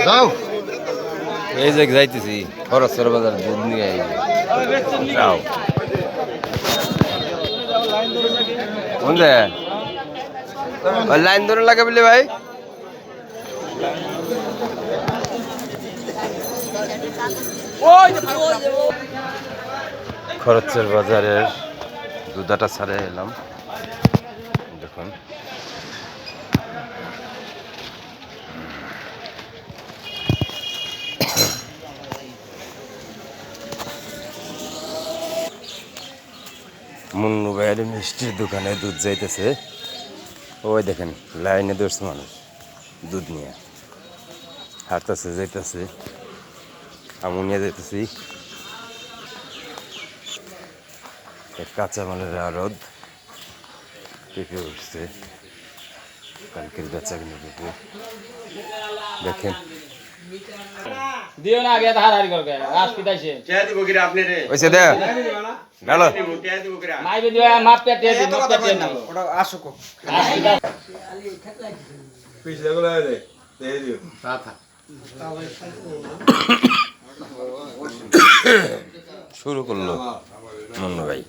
যাও এই যে যাইতেছি খরচের বাজার দুধ নিয়ে যাও বুঝলে লাইন ধরে লাগে বলে ভাই খরচের বাজারের দুধাটা ছাড়ে এলাম দেখুন মুন্নু ভাইয়ের মিষ্টির দোকানে দুধ যাইতেছে ওই দেখেন লাইনে ধরছে মানুষ দুধ নিয়ে হাঁটতেছে যাইতেছে আমি নিয়ে যাইতেছি কাঁচা মালের আড়ত পেঁপে উঠছে কালকের বেচা কিনে পেঁপে দেখেন দিও না আগে হারাহারি করবে রাস পিতাইছে কে দিব কি আপনি রে ওইসে দে ভালো কে দিব কি মাইবে দিও মাপ পেটে দি মাপ পেটে না ওটা আসুক পিছলে গুলো দে দে দিও শুরু করলো মুন্নু ভাই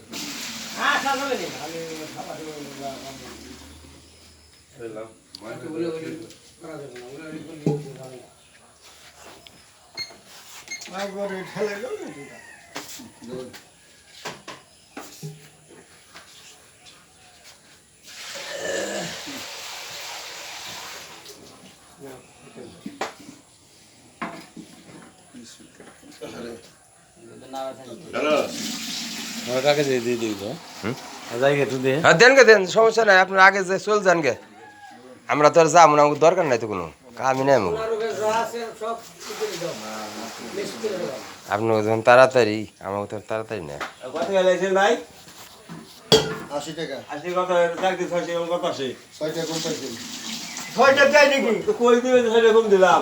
দেন গে দেন সমস্যা নাই আপনার আগে যে চল যান গে আমরা তো আর যাবো না আমাকে দরকার নাই তো কোনো কামই নাই আমাকে আপনি যখন তাড়াতাড়ি আমাকে তো তাড়াতাড়ি না কত গেলেছেন ভাই 80 টাকা 80 কত চাকরি ছয়শ কত আছে 6 টাকা কোন পাইছেন 6টা দেয় নাকি তো কই দিবেন সেটা কম দিলাম